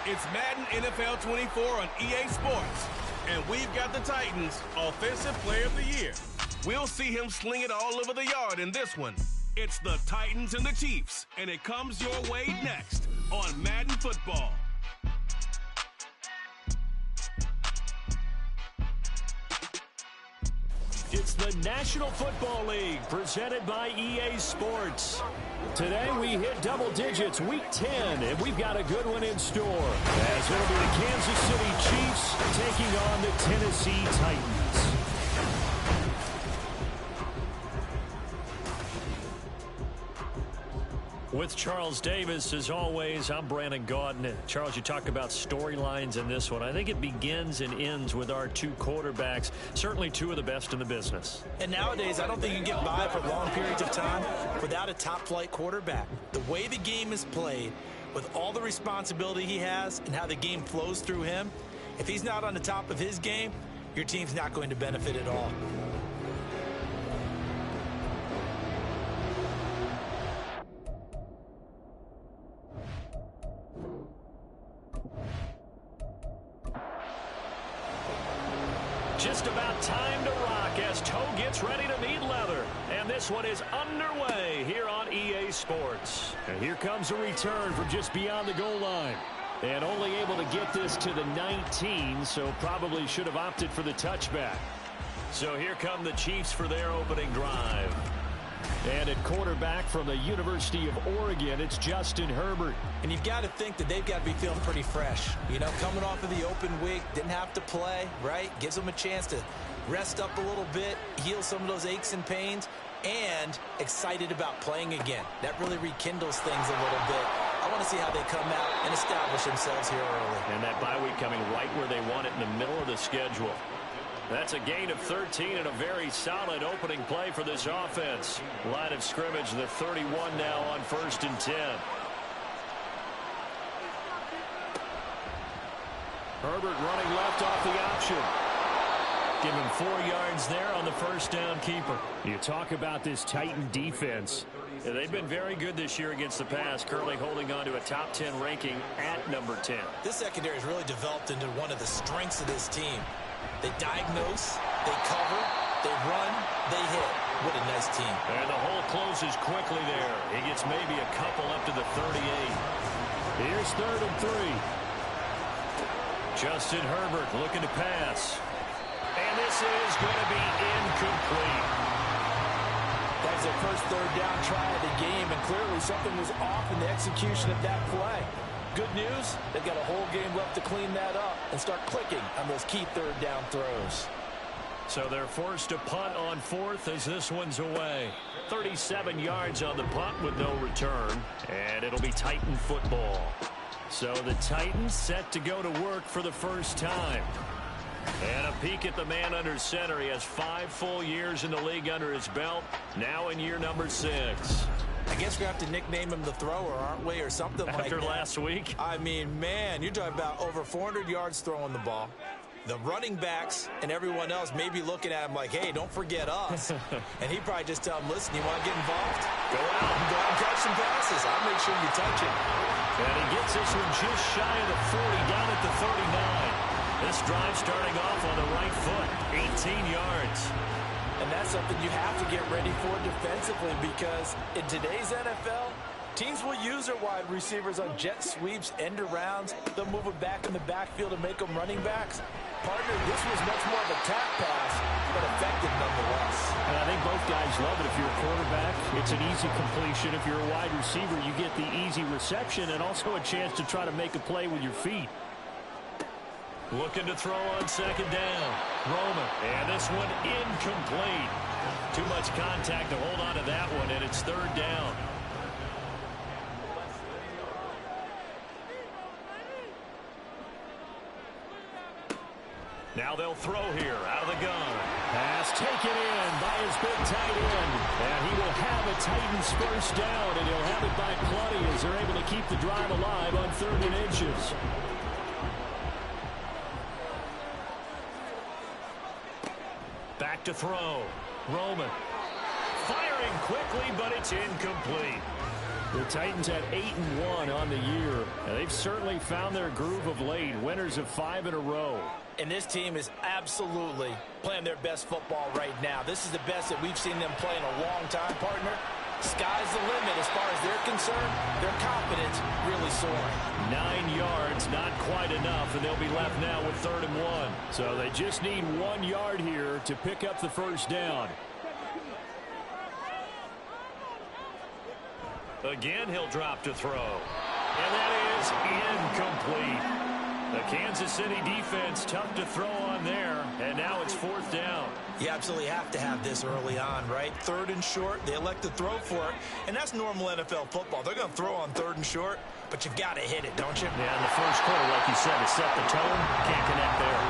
It's Madden NFL 24 on EA Sports. And we've got the Titans' Offensive Player of the Year. We'll see him sling it all over the yard in this one. It's the Titans and the Chiefs, and it comes your way next on Madden Football. It's the National Football League presented by EA Sports. Today we hit double digits, week 10, and we've got a good one in store. As it'll be the Kansas City Chiefs taking on the Tennessee Titans. With Charles Davis, as always, I'm Brandon Gaudin. Charles, you talk about storylines in this one. I think it begins and ends with our two quarterbacks, certainly two of the best in the business. And nowadays, I don't think you can get by for long periods of time without a top-flight quarterback. The way the game is played, with all the responsibility he has and how the game flows through him, if he's not on the top of his game, your team's not going to benefit at all. Just about time to rock as Toe gets ready to meet leather. And this one is underway here on EA Sports. And here comes a return from just beyond the goal line. And only able to get this to the 19, so probably should have opted for the touchback. So here come the Chiefs for their opening drive. And at quarterback from the University of Oregon, it's Justin Herbert. And you've got to think that they've got to be feeling pretty fresh. You know, coming off of the open week, didn't have to play, right? Gives them a chance to rest up a little bit, heal some of those aches and pains, and excited about playing again. That really rekindles things a little bit. I want to see how they come out and establish themselves here early. And that bye week coming right where they want it in the middle of the schedule. That's a gain of 13 and a very solid opening play for this offense. Line of scrimmage, the 31 now on 1st and 10. Herbert running left off the option. Give him 4 yards there on the first down keeper. You talk about this Titan defense. Yeah, they've been very good this year against the pass, currently holding on to a top 10 ranking at number 10. This secondary has really developed into one of the strengths of this team. They diagnose, they cover, they run, they hit. What a nice team. And the hole closes quickly there. He gets maybe a couple up to the 38. Here's 3rd and 3. Justin Herbert looking to pass. And this is going to be incomplete. That was their first 3rd down try of the game, and clearly something was off in the execution of that play. Good news, they've got a whole game left to clean that up and start clicking on those key 3rd down throws. So they're forced to punt on 4th as this one's away. 37 yards on the punt with no return, and it'll be Titan football. So the Titans set to go to work for the first time. And a peek at the man under center. He has 5 full years in the league under his belt, now in year number 6. I guess we have to nickname him the thrower, aren't we, or something like that. After last week? I mean, man, you're talking about over 400 yards throwing the ball. The running backs and everyone else may be looking at him like, hey, don't forget us. And he probably just tell him, listen, you want to get involved? Go out and catch some passes. I'll make sure you touch it. And he gets this one just shy of the 40, down at the 39. This drive starting off on the right foot, 18 yards. And that's something you have to get ready for defensively, because in today's NFL, teams will use their wide receivers on jet sweeps, end arounds. They'll move them back in the backfield and make them running backs. Partner, this was much more of a tap pass, but effective nonetheless. And I think both guys love it. If you're a quarterback, it's an easy completion. If you're a wide receiver, you get the easy reception and also a chance to try to make a play with your feet. Looking to throw on 2nd down. Roman. And this one incomplete. Too much contact to hold on to that one, and it's 3rd down. Now they'll throw here out of the gun. Pass taken in by his big tight end. And he will have a Titans first down, and he'll have it by plenty as they're able to keep the drive alive on 3rd and inches. Back to throw. Roman. Firing quickly, but it's incomplete. The Titans at 8-1 on the year. And they've certainly found their groove of late. Winners of 5 in a row. And this team is absolutely playing their best football right now. This is the best that we've seen them play in a long time, partner. Sky's the limit as far as they're concerned. Their confidence really soaring. 9 yards, not quite enough, and they'll be left now with 3rd and 1. So they just need 1 yard here to pick up the first down. Again, he'll drop to throw. And that is incomplete. The Kansas City defense tough to throw on there, and now it's 4th down. You absolutely have to have this early on, right? 3rd and short, they elect to throw for it, and that's normal NFL football. They're going to throw on 3rd and short, but you've got to hit it, don't you? Yeah, in the first quarter, like you said, to set the tone, can't connect there.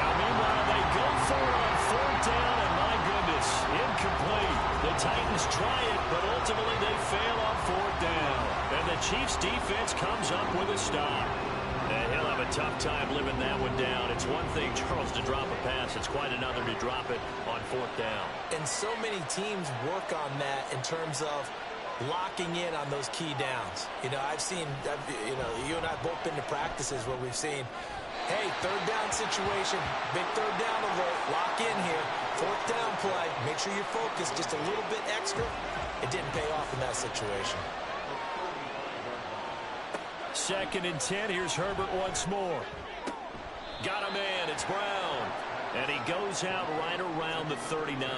Now, meanwhile, they go for it on 4th down, and my goodness, incomplete. The Titans try it, but ultimately they fail on 4th down. And the Chiefs' defense comes up with a stop. And he'll have a tough time living that one down. It's one thing, Charles, to drop a pass. It's quite another to drop it on 4th down. And so many teams work on that in terms of locking in on those key downs. You know, you and I have both been to practices where we've seen, hey, 3rd down situation, big 3rd down alert, lock in here, 4th down play, make sure you're focused just a little bit extra. It didn't pay off in that situation. 2nd and 10. Here's Herbert once more. Got a man. It's Brown. And he goes out right around the 39.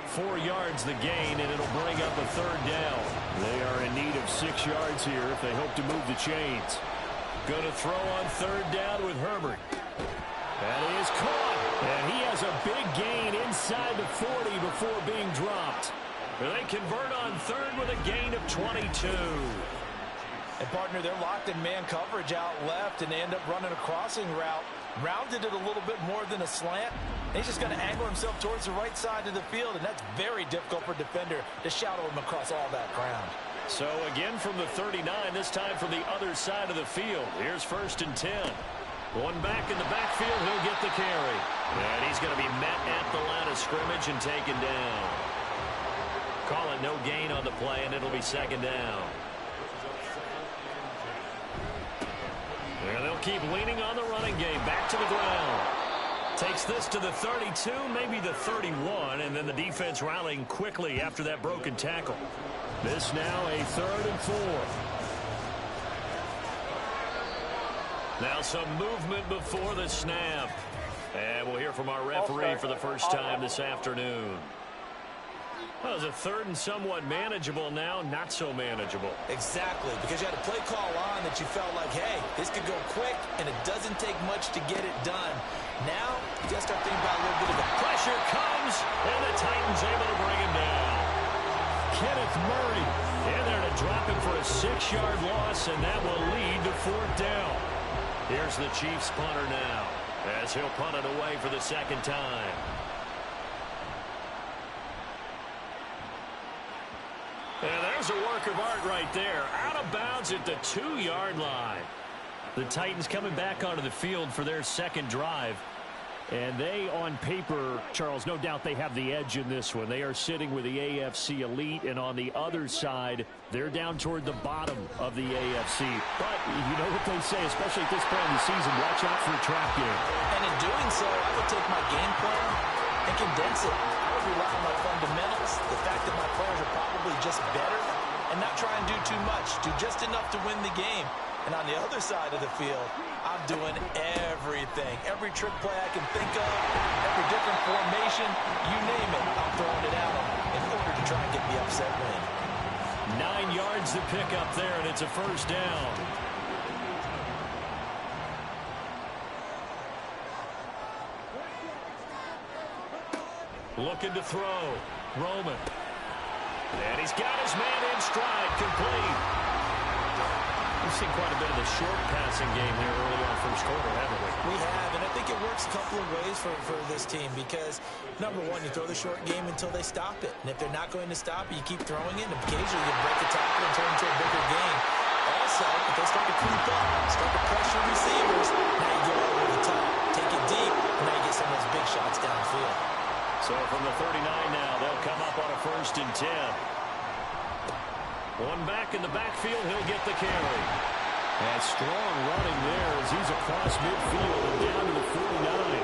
4 yards the gain, and it'll bring up a 3rd down. They are in need of 6 yards here if they hope to move the chains. Going to throw on 3rd down with Herbert. That is caught. And he has a big gain inside the 40 before being dropped. They convert on 3rd with a gain of 22. And, partner, they're locked in man coverage out left, and they end up running a crossing route. Rounded it a little bit more than a slant. He's just going to angle himself towards the right side of the field, and that's very difficult for a defender to shadow him across all that ground. So, again from the 39, this time from the other side of the field. Here's 1st and 10. One back in the backfield, he'll get the carry. And he's going to be met at the line of scrimmage and taken down. Call it no gain on the play, and it'll be 2nd down. And they'll keep leaning on the running game. Back to the ground. Takes this to the 32, maybe the 31, and then the defense rallying quickly after that broken tackle. This now a 3rd and 4. Now some movement before the snap. And we'll hear from our referee for the first time this afternoon. Well, it was a 3rd and somewhat manageable, now not so manageable. Exactly, because you had a play call on that you felt like, hey, this could go quick, and it doesn't take much to get it done. Now, you got to start thinking about a little bit of the pressure comes, and the Titans able to bring him down. Kenneth Murray in there to drop him for a 6-yard loss, and that will lead to 4th down. Here's the Chiefs punter now, as he'll punt it away for the 2nd time. And there's a work of art right there. Out of bounds at the 2-yard line. The Titans coming back onto the field for their 2nd drive. And they, on paper, Charles, no doubt they have the edge in this one. They are sitting with the AFC elite, and on the other side, they're down toward the bottom of the AFC. But you know what they say, especially at this point in the season, watch out for a trap game. And in doing so, I would take my game plan and condense it. I would rely on my fundamentals, the fact that my players are probably just better, and not try and do too much, do just enough to win the game. And on the other side of the field, I'm doing everything. Every trick play I can think of, every different formation, you name it, I'm throwing it at them in order to try and get the upset win. 9 yards to pick up there, and it's a 1st down. Looking to throw. Roman. And he's got his man in stride, complete. We've seen quite a bit of the short passing game here early on first quarter, haven't we? We have, and I think it works a couple of ways for this team because, number one, you throw the short game until they stop it. And if they're not going to stop it, you keep throwing it, and occasionally you break the tackle and turn it into a bigger game. Also, if they start to creep up, start to pressure receivers, now you go over the top, take it deep, and now you get some of those big shots downfield. So from the 39 now, they'll come up on a 1st and 10. One back in the backfield, he'll get the carry. And strong running there as he's across midfield and down to the 49.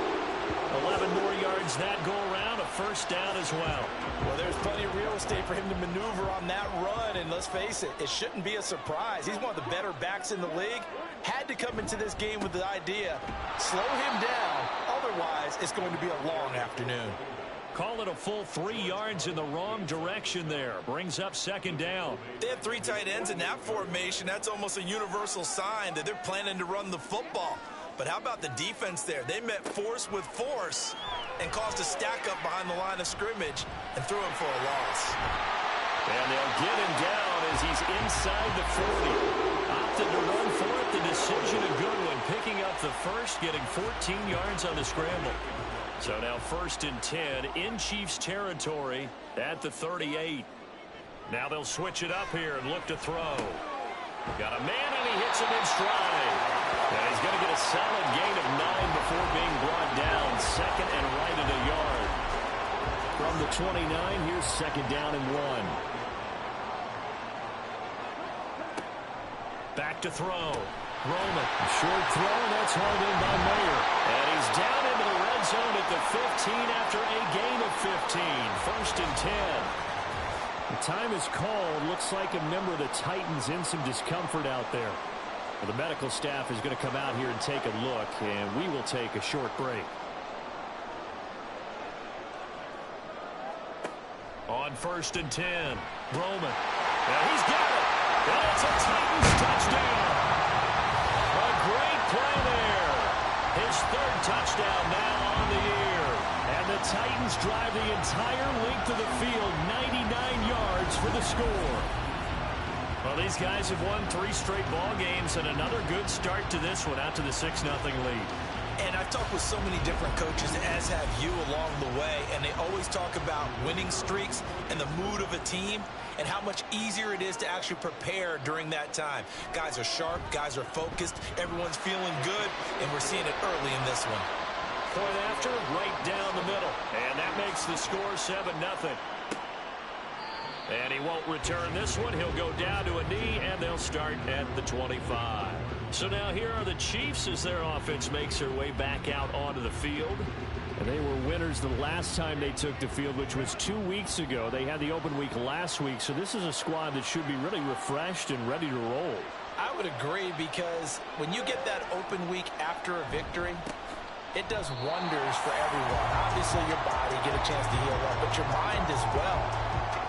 11 more yards that go around, a first down as well. Well, there's plenty of real estate for him to maneuver on that run, and let's face it, it shouldn't be a surprise. He's one of the better backs in the league. Had to come into this game with the idea, slow him down, otherwise it's going to be a long afternoon. Call it a full 3 yards in the wrong direction there. Brings up second down. They have 3 tight ends in that formation. That's almost a universal sign that they're planning to run the football. But how about the defense there? They met force with force and caused a stack up behind the line of scrimmage and threw him for a loss. And they'll get him down as he's inside the 40. Opted to run for it. The decision a good one. Picking up the first, getting 14 yards on the scramble. So now 1st and 10 in Chiefs territory at the 38. Now they'll switch it up here and look to throw. Got a man and he hits him in stride. And he's going to get a solid gain of 9 before being brought down. Second and right at a yard. From the 29, here's second down and 1. Back to throw. Roman, short throw, and that's hauled in by Mayer. And he's down into the red zone at the 15 after a gain of 15. 1st and 10. The time is called. Looks like a member of the Titans in some discomfort out there. Well, the medical staff is going to come out here and take a look, and we will take a short break. On 1st and 10, Roman. And he's got it. And it's a Titans touchdown. A great play there. His 3rd touchdown now on the year. And the Titans drive the entire length of the field, 99 yards for the score. Well, these guys have won 3 straight ball games and another good start to this one out to the 6-0 lead. And I've talked with so many different coaches, as have you along the way, and they always talk about winning streaks and the mood of a team and how much easier it is to actually prepare during that time. Guys are sharp, guys are focused, everyone's feeling good, and we're seeing it early in this one. Point after, right down the middle, and that makes the score 7-0. And he won't return this one. He'll go down to a knee, and they'll start at the 25. So now here are the Chiefs as their offense makes their way back out onto the field. And they were winners the last time they took the field, which was 2 weeks ago. They had the open week last week, so this is a squad that should be really refreshed and ready to roll. I would agree, because when you get that open week after a victory, it does wonders for everyone. Obviously, your body get a chance to heal up, but your mind as well.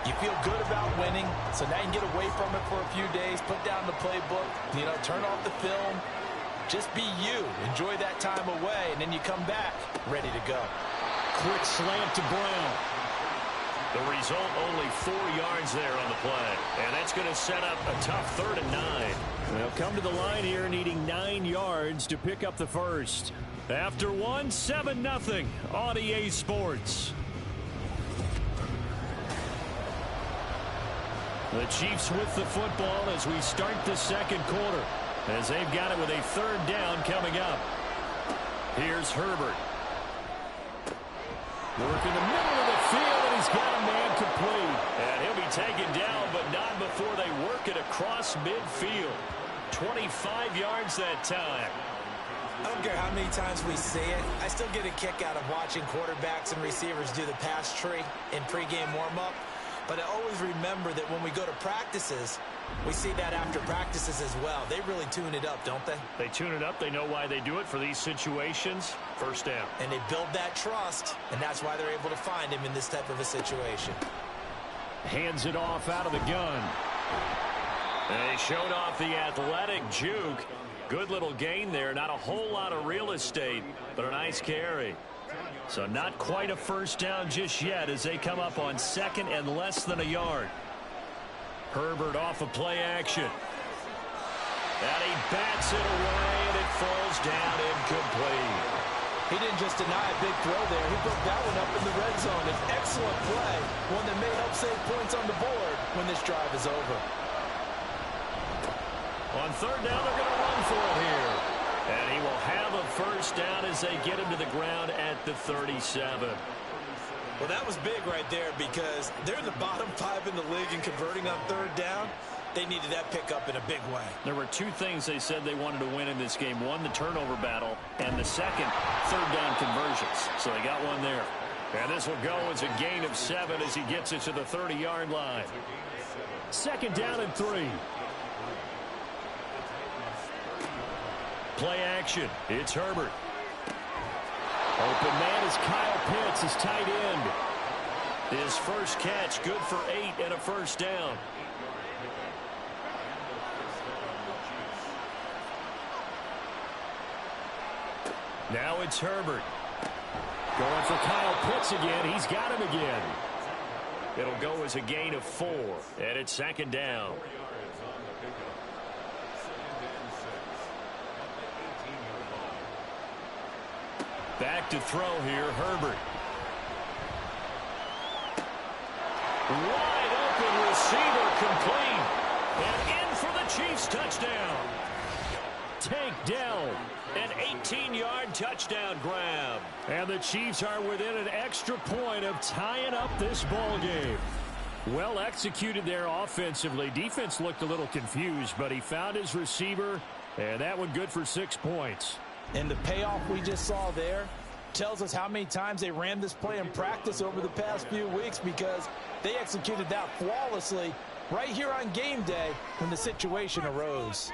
You feel good about winning, so now you can get away from it for a few days, put down the playbook, turn off the film. Just be you. Enjoy that time away, and then you come back ready to go. Quick slant to Brown. The result, only 4 yards there on the play. And that's going to set up a tough 3rd and 9. They'll come to the line here needing 9 yards to pick up the first. After 1, 7-0 on EA Sports. The Chiefs with the football as we start the second quarter, as they've got it with a 3rd down coming up. Here's Herbert. Working the middle of the field, and he's got a man complete. And he'll be taken down, but not before they work it across midfield. 25 yards that time. I don't care how many times we see it. I still get a kick out of watching quarterbacks and receivers do the pass tree in pregame warm-up. But I always remember that when we go to practices, we see that after practices as well. They really tune it up, don't they? They tune it up. They know why they do it for these situations. First down. And they build that trust, and that's why they're able to find him in this type of a situation. Hands it off out of the gun. And they showed off the athletic juke. Good little gain there. Not a whole lot of real estate, but a nice carry. So not quite a first down just yet as they come up on 2nd and less than a yard. Herbert off of play action. And he bats it away, and it falls down incomplete. He didn't just deny a big throw there. He broke that one up in the red zone. An excellent play, one that may help save points on the board when this drive is over. On 3rd down, they're going to run for it here. And he will have a first down as they get him to the ground at the 37. Well, that was big right there because they're in the bottom 5 in the league in converting on third down. They needed that pickup in a big way. There were two things they said they wanted to win in this game. One, the turnover battle, and the second, third down conversions. So they got one there. And this will go as a gain of 7 as he gets it to the 30-yard line. Second down and 3. Play action. It's Herbert. Open man is Kyle Pitts, his tight end. His first catch, good for 8 and a first down. Now it's Herbert. Going for Kyle Pitts again. He's got him again. It'll go as a gain of 4, and it's second down. Back to throw here, Herbert. Wide open receiver complete. And in for the Chiefs touchdown. Tank down. An 18-yard touchdown grab. And the Chiefs are within an extra point of tying up this ball game. Well executed there offensively. Defense looked a little confused, but he found his receiver, and that one good for 6 points. And the payoff we just saw there tells us how many times they ran this play in practice over the past few weeks, because they executed that flawlessly right here on game day when the situation arose.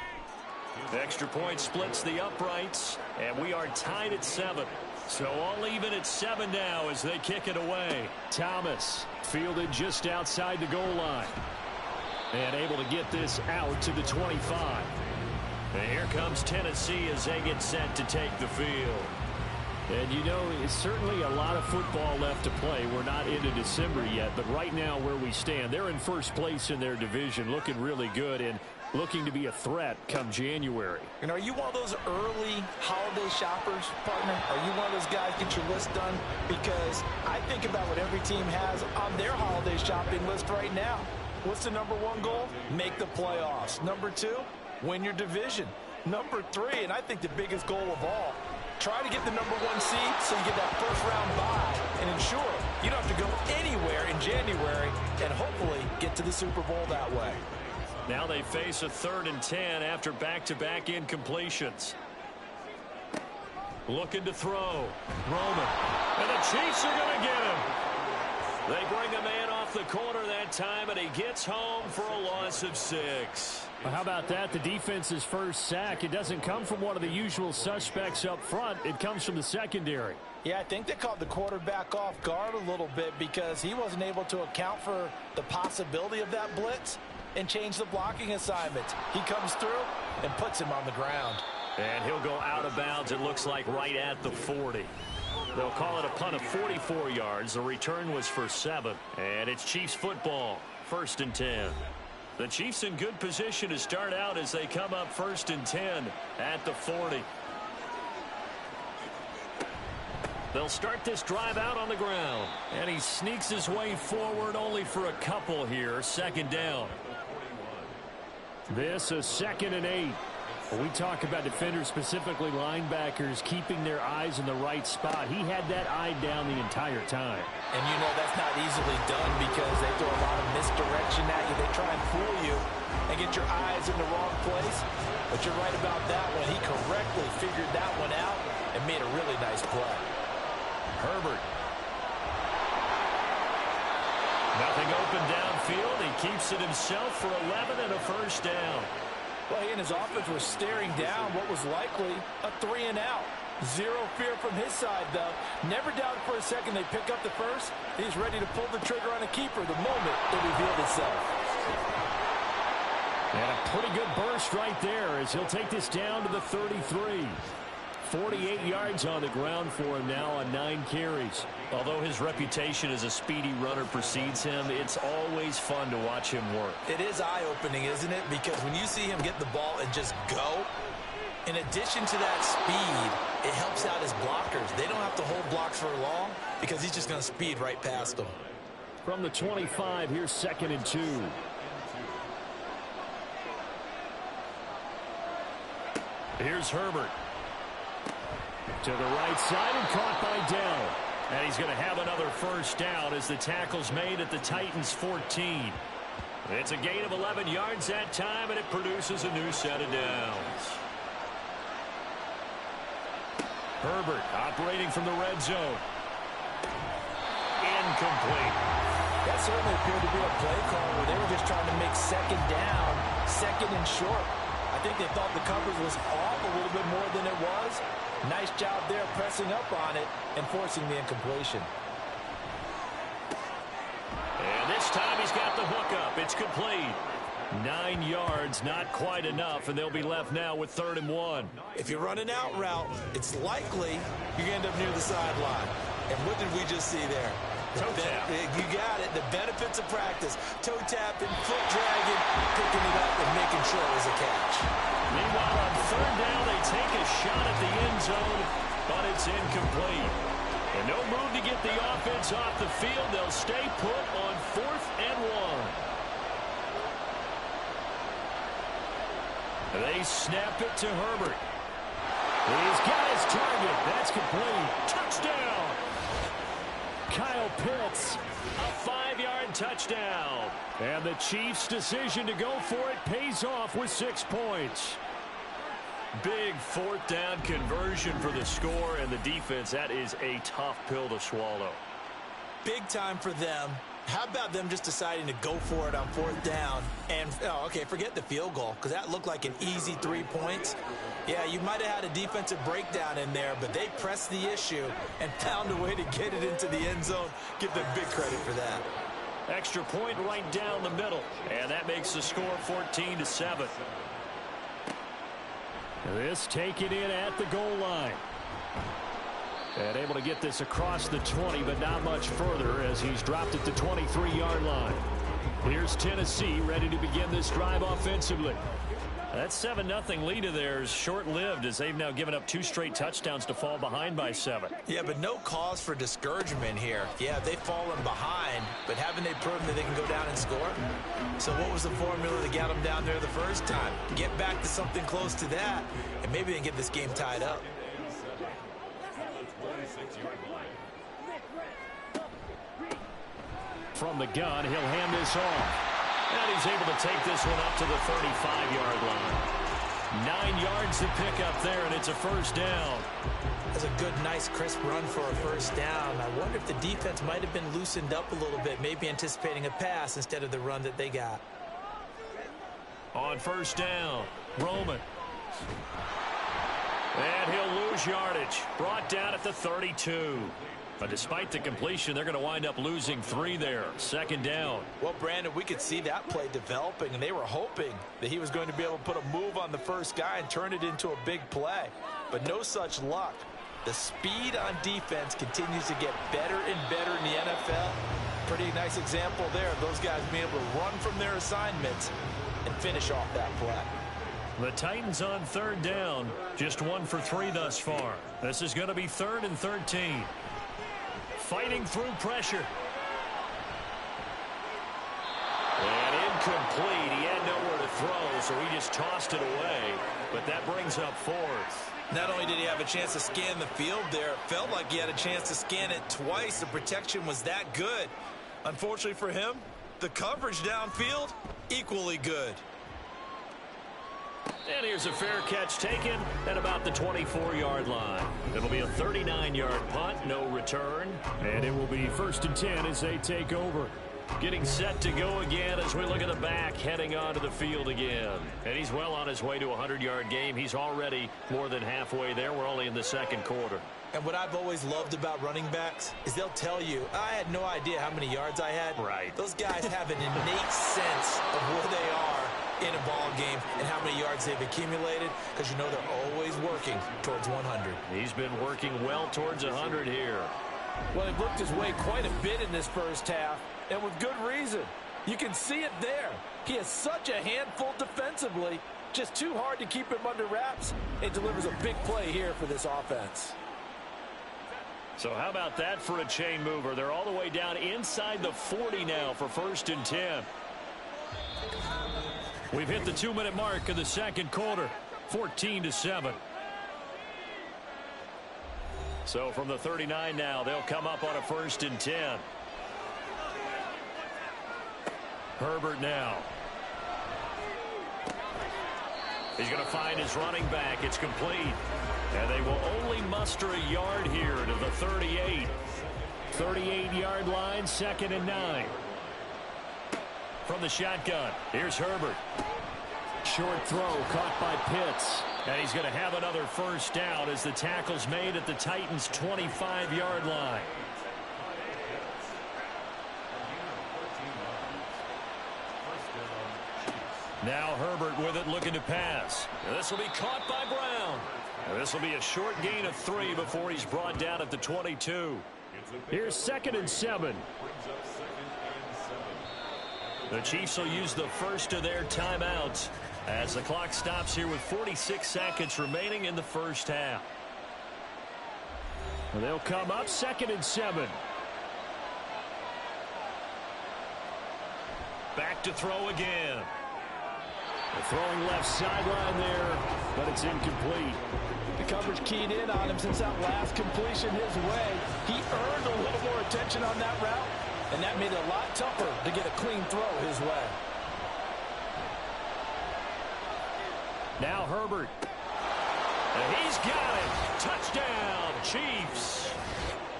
The extra point splits the uprights, and we are tied at 7. So all even at 7 now as they kick it away. Thomas fielded just outside the goal line and able to get this out to the 25. And here comes Tennessee as they get set to take the field. And, you know, it's certainly a lot of football left to play. We're not into December yet, but right now where we stand, they're in first place in their division, looking really good and looking to be a threat come January. And are you one of those early holiday shoppers, partner? Are you one of those guys get your list done? Because I think about what every team has on their holiday shopping list right now. What's the number 1 goal? Make the playoffs. Number 2, win your division. Number 3, and I think the biggest goal of all, try to get the number 1 seed so you get that first-round bye and ensure you don't have to go anywhere in January and hopefully get to the Super Bowl that way. Now they face a 3rd and 10 after back-to-back incompletions. Looking to throw. Roman. And the Chiefs are going to get him. They bring a man off the corner that time, and he gets home for a loss of 6. Well, how about that? The defense's first sack. It doesn't come from one of the usual suspects up front. It comes from the secondary. Yeah, I think they caught the quarterback off guard a little bit because he wasn't able to account for the possibility of that blitz and change the blocking assignment. He comes through and puts him on the ground. And he'll go out of bounds, it looks like, right at the 40. They'll call it a punt of 44 yards. The return was for 7. And it's Chiefs football, 1st and 10. The Chiefs in good position to start out as they come up 1st and 10 at the 40. They'll start this drive out on the ground. And he sneaks his way forward only for a couple here. 2nd down. This is 2nd and 8. We talk about defenders, specifically linebackers, keeping their eyes in the right spot. He had that eye down the entire time. And you know that's not easily done because they throw a lot of misdirection at you. They try and fool you and get your eyes in the wrong place. But you're right about that one. He correctly figured that one out and made a really nice play. Herbert. Nothing open downfield. He keeps it himself for 11 and a first down. Well, he and his offense were staring down what was likely a 3-and-out. Zero fear from his side, though. Never doubted for a second they pick up the first. He's ready to pull the trigger on a keeper the moment it revealed itself. And a pretty good burst right there as he'll take this down to the 33. 48 yards on the ground for him now on 9 carries. Although his reputation as a speedy runner precedes him, it's always fun to watch him work. It is eye-opening, isn't it? Because when you see him get the ball and just go, in addition to that speed, it helps out his blockers. They don't have to hold blocks for long because he's just going to speed right past them. From the 25, here's 2nd and 2. Here's Herbert. To the right side and caught by Dell. And he's going to have another first down as the tackle's made at the Titans' 14. It's a gain of 11 yards that time, and it produces a new set of downs. Herbert operating from the red zone. Incomplete. That certainly appeared to be a play call where they were just trying to make second down, second and short. I think they thought the coverage was off a little bit more than it was. Nice job there pressing up on it and forcing the incompletion. And this time he's got the hook up. It's complete. 9 yards, not quite enough, and they'll be left now with 3rd and 1. If you run an out route, it's likely you're going to end up near the sideline. And what did we just see there? Toe tap. You got it. The benefits of practice. Toe tapping, foot dragging, picking it up and making sure it was a catch. Meanwhile, on 3rd down, they take a shot at the end zone, but it's incomplete. And no move to get the offense off the field. They'll stay put on 4th and 1. They snap it to Herbert. He's got his target. That's complete. Touchdown. Kyle Pitts, a 5-yard touchdown. And the Chiefs' decision to go for it pays off with 6 points. Big 4th down conversion for the score, and the defense, that is a tough pill to swallow. Big time for them. How about them just deciding to go for it on 4th down? And, okay, forget the field goal, because that looked like an easy 3 points. Yeah, you might have had a defensive breakdown in there, but they pressed the issue and found a way to get it into the end zone. Give them big credit for that. Extra point right down the middle, and that makes the score 14-7. This taken in at the goal line. And able to get this across the 20, but not much further as he's dropped it to 23-yard line. Here's Tennessee ready to begin this drive offensively. That 7-0 lead of theirs short-lived as they've now given up 2 straight touchdowns to fall behind by 7. Yeah, but no cause for discouragement here. Yeah, they've fallen behind, but haven't they proven that they can go down and score? So what was the formula that got them down there the first time? Get back to something close to that, and maybe they can get this game tied up. From the gun, he'll hand this off. And he's able to take this one up to the 35-yard line. 9 yards to pick up there, and it's a first down. That's a good, nice, crisp run for a first down. I wonder if the defense might have been loosened up a little bit, maybe anticipating a pass instead of the run that they got. On first down, Roman. And he'll lose yardage. Brought down at the 32. But despite the completion, they're going to wind up losing 3 there. 2nd down. Well, Brandon, we could see that play developing, and they were hoping that he was going to be able to put a move on the first guy and turn it into a big play. But no such luck. The speed on defense continues to get better and better in the NFL. Pretty nice example there of those guys being able to run from their assignments and finish off that play. The Titans on 3rd down. Just 1 for 3 thus far. This is going to be 3rd and 13. Fighting through pressure. And incomplete. He had nowhere to throw, so he just tossed it away. But that brings up 4th. Not only did he have a chance to scan the field there, it felt like he had a chance to scan it twice. The protection was that good. Unfortunately for him, the coverage downfield, equally good. And here's a fair catch taken at about the 24-yard line. It'll be a 39-yard punt, no return. And it will be 1st and 10 as they take over. Getting set to go again as we look at the back, heading onto the field again. And he's well on his way to a 100-yard game. He's already more than halfway there. We're only in the 2nd quarter. And what I've always loved about running backs is they'll tell you, I had no idea how many yards I had. Right. Those guys have an innate sense of where they are in a ball game and how many yards they've accumulated, because you know they're always working towards 100. He's been working well towards 100 here. Well, he looked his way quite a bit in this first half, and with good reason. You can see it there. He has such a handful defensively, just too hard to keep him under wraps, and delivers a big play here for this offense. So how about that for a chain mover? They're all the way down inside the 40 now for 1st and 10. We've hit the 2-minute mark of the 2nd quarter, 14-7. So from the 39 now, they'll come up on a 1st and 10. Herbert now. He's going to find his running back. It's complete. And they will only muster a yard here to the 38. 38-yard line, 2nd and 9. From the shotgun, here's Herbert. Short throw caught by Pitts. And he's going to have another 1st down as the tackle's made at the Titans' 25-yard line. Now Herbert with it, looking to pass. This will be caught by Brown. This will be a short gain of 3 before he's brought down at the 22. Here's 2nd and 7. The Chiefs will use the first of their timeouts as the clock stops here with 46 seconds remaining in the first half. They'll come up 2nd and 7. Back to throw again. Throwing left sideline there, but it's incomplete. The coverage keyed in on him since that last completion his way. He earned a little more attention on that route, and that made it a lot tougher to get a clean throw his way. Now Herbert. And he's got it. Touchdown, Chiefs.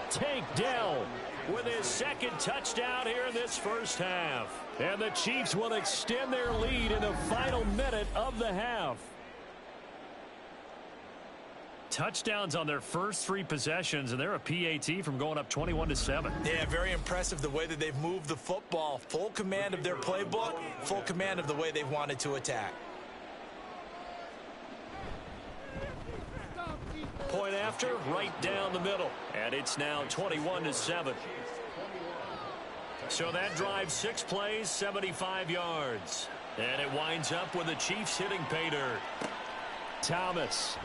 Tank Dell with his 2nd touchdown here in this first half. And the Chiefs will extend their lead in the final minute of the half. Touchdowns on their first 3 possessions, and they're a PAT from going up 21-7. Yeah, very impressive the way that they've moved the football. Full command of their playbook, full command of the way they've wanted to attack. Point after, right down the middle. And it's now 21-7. So that drives 6 plays, 75 yards. And it winds up with the Chiefs hitting pay dirt. Thomas.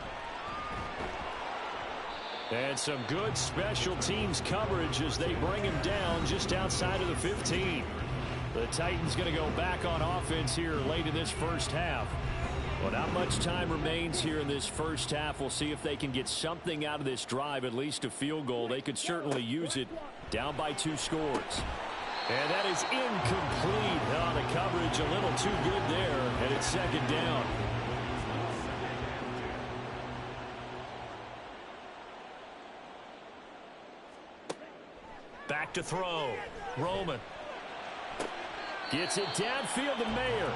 And some good special teams coverage as they bring him down just outside of the 15. The Titans going to go back on offense here late in this first half. Well, not much time remains here in this first half. We'll see if they can get something out of this drive, at least a field goal. They could certainly use it. Down by 2 scores. And that is incomplete. Oh, the coverage a little too good there, and it's 2nd down. Back to throw. Roman. Gets it downfield to Mayer.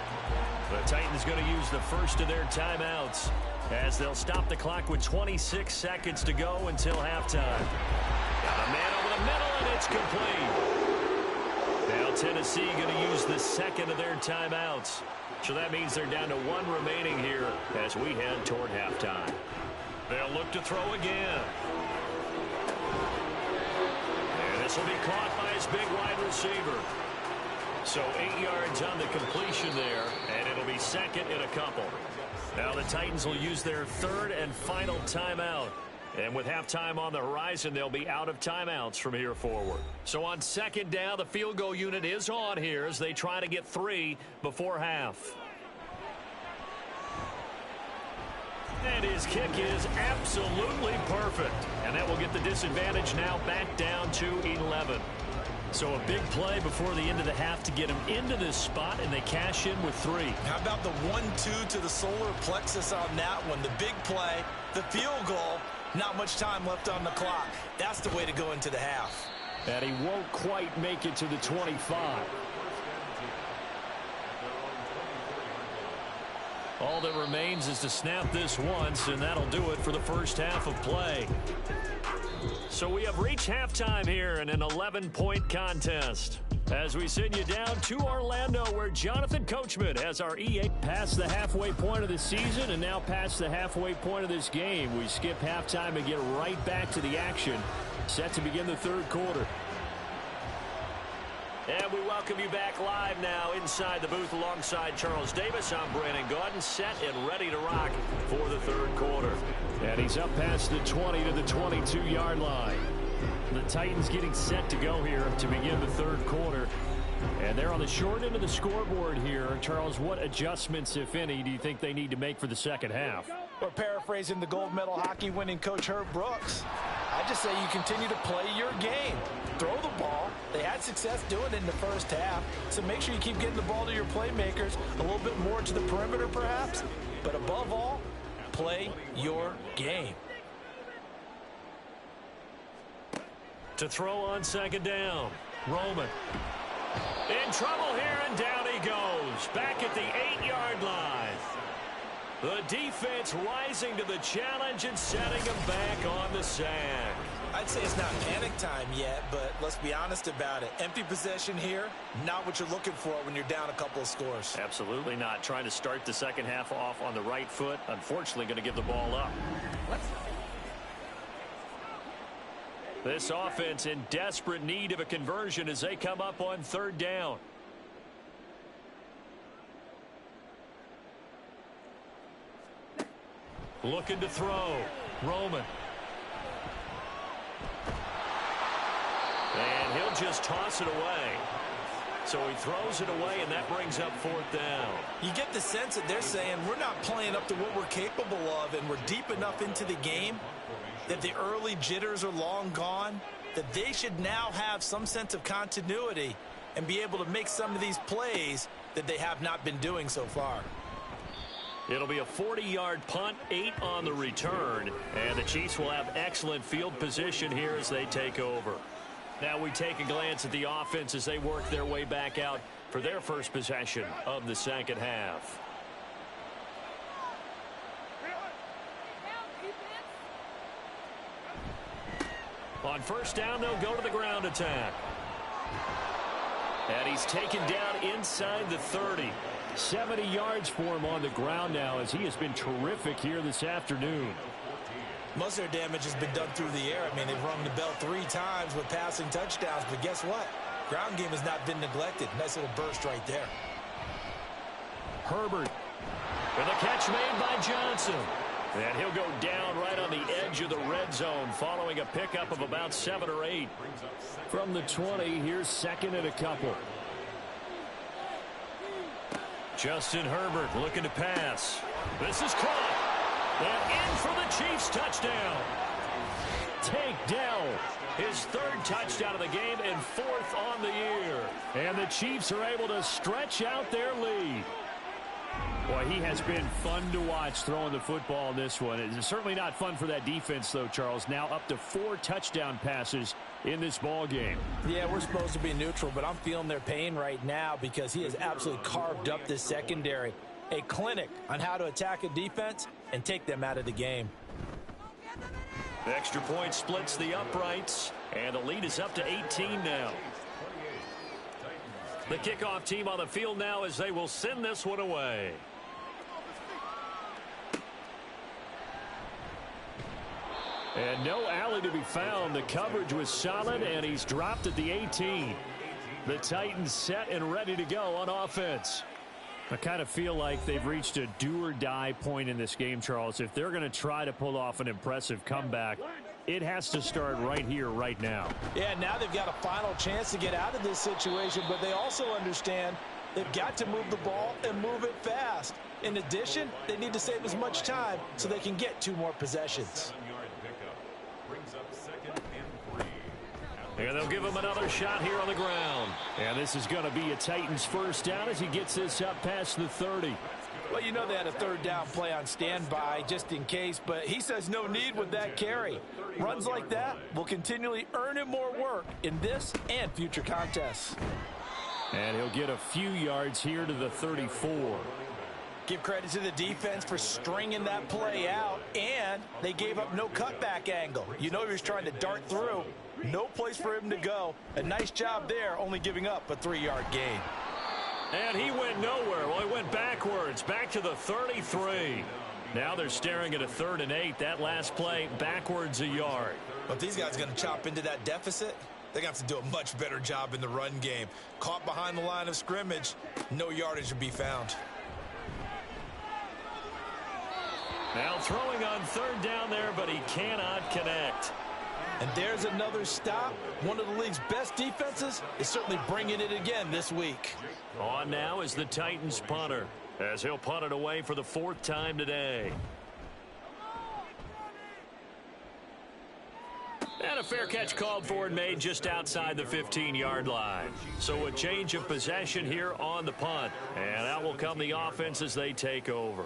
The Titans going to use the first of their timeouts as they'll stop the clock with 26 seconds to go until halftime. Got a man over the middle, and it's complete. Now Tennessee going to use the 2nd of their timeouts. So that means they're down to 1 remaining here as we head toward halftime. They'll look to throw again. And this will be caught by his big wide receiver. So 8 yards on the completion there, and it'll be 2nd and a couple. Now the Titans will use their 3rd and final timeout. And with halftime on the horizon, they'll be out of timeouts from here forward. So on 2nd down, the field goal unit is on here as they try to get 3 before half. And his kick is absolutely perfect. And that will get the disadvantage now back down to 11. So a big play before the end of the half to get him into this spot, and they cash in with 3. How about the 1-2 to the solar plexus on that one? The big play, the field goal, not much time left on the clock. That's the way to go into the half. And he won't quite make it to the 25. All that remains is to snap this once, and that'll do it for the first half of play. So we have reached halftime here in an 11-point contest. As we send you down to Orlando, where Jonathan Coachman has our EA past the halfway point of the season and now past the halfway point of this game. We skip halftime and get right back to the action. Set to begin the 3rd quarter. And we welcome you back live now inside the booth alongside Charles Davis. I'm Brandon Gaudin, set and ready to rock for the 3rd quarter. And he's up past the 20 to the 22-yard line. The Titans getting set to go here to begin the 3rd quarter. And they're on the short end of the scoreboard here. Charles, what adjustments, if any, do you think they need to make for the second half? Or paraphrasing the gold medal hockey winning coach Herb Brooks, I just say you continue to play your game. Throw the ball. They had success doing it in the first half, so make sure you keep getting the ball to your playmakers, a little bit more to the perimeter perhaps, but above all, play your game. To throw on second down, Roman. In trouble here, and down he goes. Back at the 8-yard line. The defense rising to the challenge and setting him back on the sack. I'd say it's not panic time yet, but let's be honest about it. Empty possession here, not what you're looking for when you're down a couple of scores. Absolutely not. Trying to start the second half off on the right foot. Unfortunately, going to give the ball up. This offense in desperate need of a conversion as they come up on third down. Looking to throw. Roman. And he'll just toss it away. So he throws it away, and that brings up fourth down. You get the sense that they're saying we're not playing up to what we're capable of, and we're deep enough into the game that the early jitters are long gone, that they should now have some sense of continuity and be able to make some of these plays that they have not been doing so far. It'll be a 40-yard punt, 8 on the return, and the Chiefs will have excellent field position here as they take over. Now we take a glance at the offense as they work their way back out for their first possession of the second half. On first down, they'll go to the ground attack. And he's taken down inside the 30. 70 yards for him on the ground now as he has been terrific here this afternoon. Most of their damage has been done through the air. I mean, they've rung the bell 3 times with passing touchdowns, but guess what? Ground game has not been neglected. Nice little burst right there. Herbert with a catch made by Johnson. And he'll go down right on the edge of the red zone following a pickup of about 7 or 8. From the 20, here's second and a couple. Justin Herbert looking to pass. This is caught. And in for the Chiefs touchdown. Takedown. His 3rd touchdown of the game and 4th on the year. And the Chiefs are able to stretch out their lead. Boy, he has been fun to watch throwing the football in this one. It's certainly not fun for that defense, though, Charles. Now up to 4 touchdown passes in this ball game. Yeah, we're supposed to be neutral, but I'm feeling their pain right now because he has absolutely carved up this secondary. A clinic on how to attack a defense and take them out of the game. The extra point splits the uprights, and the lead is up to 18 now. The kickoff team on the field now as they will send this one away. And no alley to be found. The coverage was solid, and he's dropped at the 18. The Titans set and ready to go on offense. I kind of feel like they've reached a do-or-die point in this game, Charles. If they're going to try to pull off an impressive comeback, it has to start right here, right now. Yeah, now they've got a final chance to get out of this situation, but they also understand they've got to move the ball and move it fast. In addition, they need to save as much time so they can get 2 more possessions. And they'll give him another shot here on the ground. And this is going to be a Titans first down as he gets this up past the 30. Well, you know they had a 3rd down play on standby just in case, but he says no need with that carry. Runs like that will continually earn him more work in this and future contests. And he'll get a few yards here to the 34. Give credit to the defense for stringing that play out, and they gave up no cutback angle. You know he was trying to dart through. No place for him to go. A nice job there, only giving up a 3-yard gain. And he went nowhere. Well, he went backwards, back to the 33. Now they're staring at a 3rd and 8. That last play, backwards a yard. But these guys are going to chop into that deficit. They're going to have to do a much better job in the run game. Caught behind the line of scrimmage, no yardage to be found. Now throwing on 3rd down there, but he cannot connect. And there's another stop. One of the league's best defenses is certainly bringing it again this week. On now is the Titans punter, as he'll punt it away for the 4th time today. And a fair catch called for and made just outside the 15-yard line. So a change of possession here on the punt. And out will come the offense as they take over.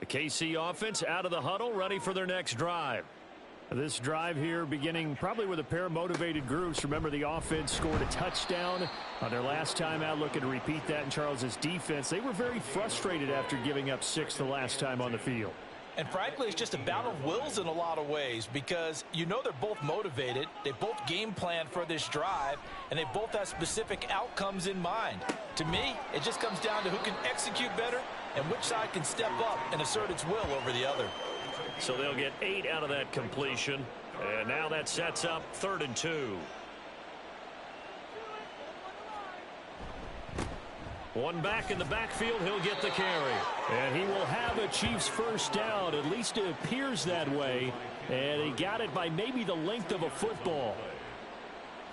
The KC offense out of the huddle, ready for their next drive. This drive here beginning probably with a pair of motivated groups. Remember, the offense scored a touchdown on their last time out. Looking to repeat that in Charles's defense. They were very frustrated after giving up 6 the last time on the field. And frankly, it's just a battle of wills in a lot of ways because you know they're both motivated. They both game plan for this drive, and they both have specific outcomes in mind. To me, it just comes down to who can execute better and which side can step up and assert its will over the other. So they'll get 8 out of that completion. And now that sets up 3rd and 2. One back in the backfield, he'll get the carry. And he will have a Chiefs first down. At least it appears that way. And he got it by maybe the length of a football.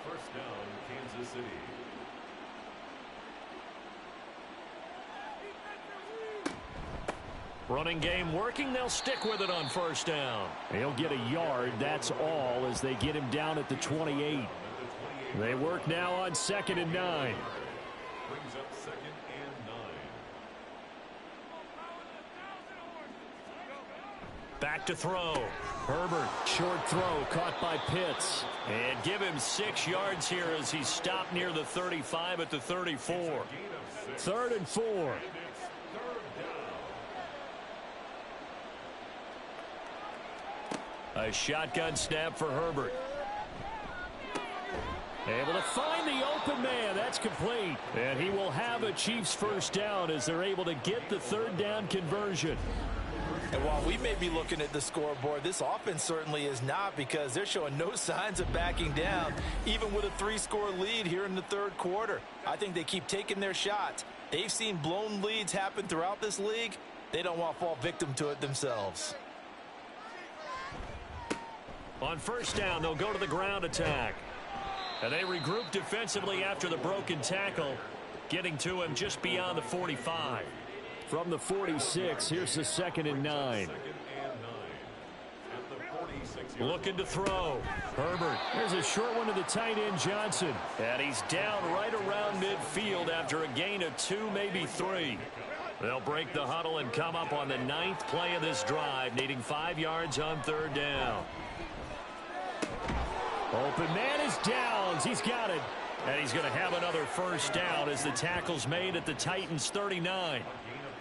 First down, Kansas City. Running game working. They'll stick with it on first down. He'll get a yard. That's all as they get him down at the 28. They work now on 2nd and 9. Brings up 2nd and 9. Back to throw. Herbert, short throw, caught by Pitts. And give him 6 yards here as he's stopped near the 35 at the 34. 3rd and 4. A shotgun snap for Herbert. Able to find the open man. That's complete. And he will have a Chiefs first down as they're able to get the 3rd down conversion. And while we may be looking at the scoreboard, this offense certainly is not because they're showing no signs of backing down, even with a 3-score lead here in the 3rd quarter. I think they keep taking their shots. They've seen blown leads happen throughout this league. They don't want to fall victim to it themselves. On first down, they'll go to the ground attack. And they regroup defensively after the broken tackle, getting to him just beyond the 45. From the 46, here's the 2nd and 9. Looking to throw. Herbert. There's a short one to the tight end, Johnson. And he's down right around midfield after a gain of 2, maybe 3. They'll break the huddle and come up on the 9th play of this drive, needing 5 yards on 3rd down. Open man is Downs. He's got it. And he's going to have another first down as the tackle's made at the Titans' 39.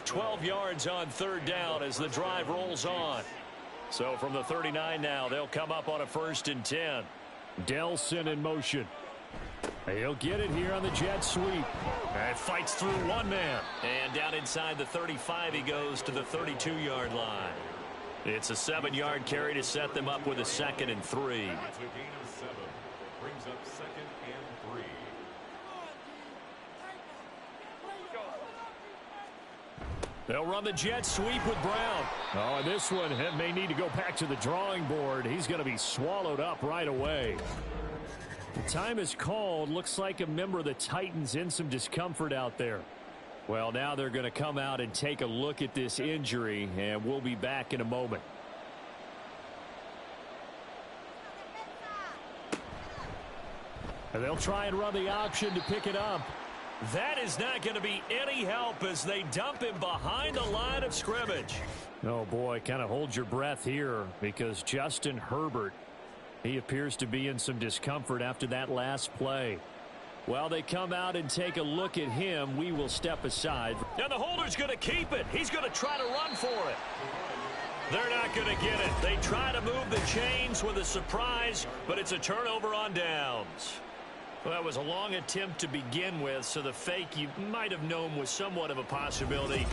12 yards on 3rd down as the drive rolls on. So from the 39 now, they'll come up on a 1st and 10. Delson in motion. He'll get it here on the jet sweep. And fights through one man. And down inside the 35 he goes to the 32-yard line. It's a 7-yard carry to set them up with a 2nd and 3. That's a gain of 7. Brings up 2nd and 3. They'll run the jet sweep with Brown. Oh, and this one may need to go back to the drawing board. He's going to be swallowed up right away. The time is called. Looks like a member of the Titans in some discomfort out there. Well, now they're going to come out and take a look at this injury, and we'll be back in a moment. And they'll try and run the option to pick it up. That is not going to be any help as they dump him behind the line of scrimmage. Oh, boy, kind of hold your breath here because Justin Herbert, he appears to be in some discomfort after that last play. While they come out and take a look at him, we will step aside. And the holder's going to keep it. He's going to try to run for it. They're not going to get it. They try to move the chains with a surprise, but it's a turnover on downs. Well, that was a long attempt to begin with, so the fake you might have known was somewhat of a possibility.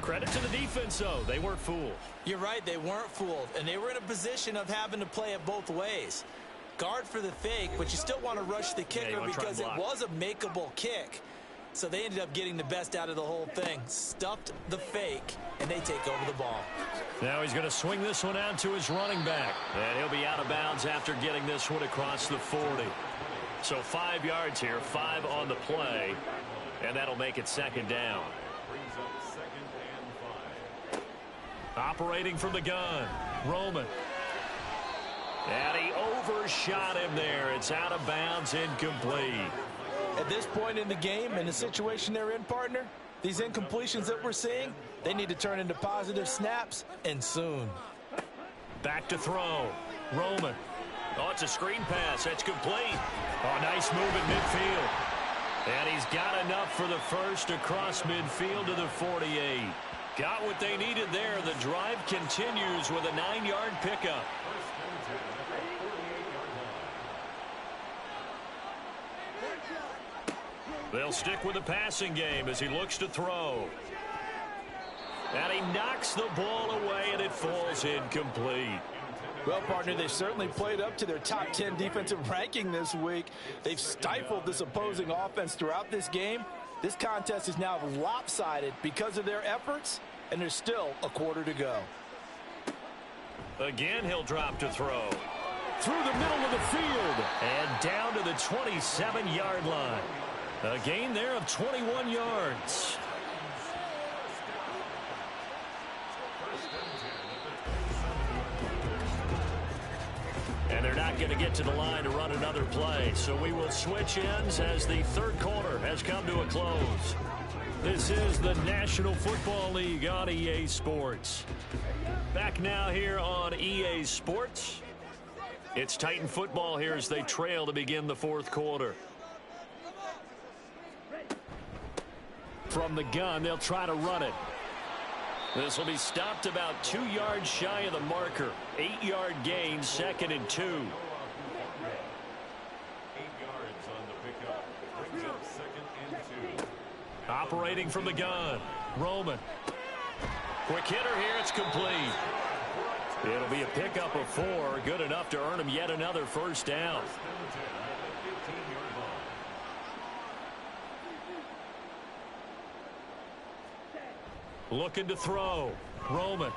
Credit to the defense, though. They weren't fooled. You're right. They weren't fooled, and they were in a position of having to play it both ways. Guard for the fake, but you still want to rush the kicker because it was a makeable kick. So they ended up getting the best out of the whole thing. Stuffed the fake, and they take over the ball. Now he's going to swing this one out to his running back. And he'll be out of bounds after getting this one across the 40. So 5 yards here, 5 on the play. And that'll make it 2nd down. Brings up 2nd and 5. Operating from the gun, Roman. And he overshot him there. It's out of bounds, incomplete. At this point in the game, in the situation they're in, partner, these incompletions that we're seeing, they need to turn into positive snaps, and soon. Back to throw. Roman. Oh, it's a screen pass. That's complete. Oh, nice move in midfield. And he's got enough for the first across midfield to the 48. Got what they needed there. The drive continues with a 9-yard pickup. They'll stick with the passing game as he looks to throw. And he knocks the ball away, and it falls incomplete. Well, partner, they've certainly played up to their top 10 defensive ranking this week. They've stifled this opposing offense throughout this game. This contest is now lopsided because of their efforts, and there's still a quarter to go. Again, he'll drop to throw. Through the middle of the field and down to the 27-yard line. A gain there of 21 yards. And they're not going to get to the line to run another play. So we will switch ends as the third quarter has come to a close. This is the National Football League on EA Sports. Back now here on EA Sports. It's Titan football here as they trail to begin the fourth quarter. From the gun, they'll try to run it. This will be stopped about 2 yards shy of the marker. 8-yard gain, 2nd and 2. 8 yards on the pickup. Brings up 2nd and 2. Operating from the gun. Roman. Quick hitter here. It's complete. It'll be a pickup of 4. Good enough to earn him yet another first down. Looking to throw. Roman.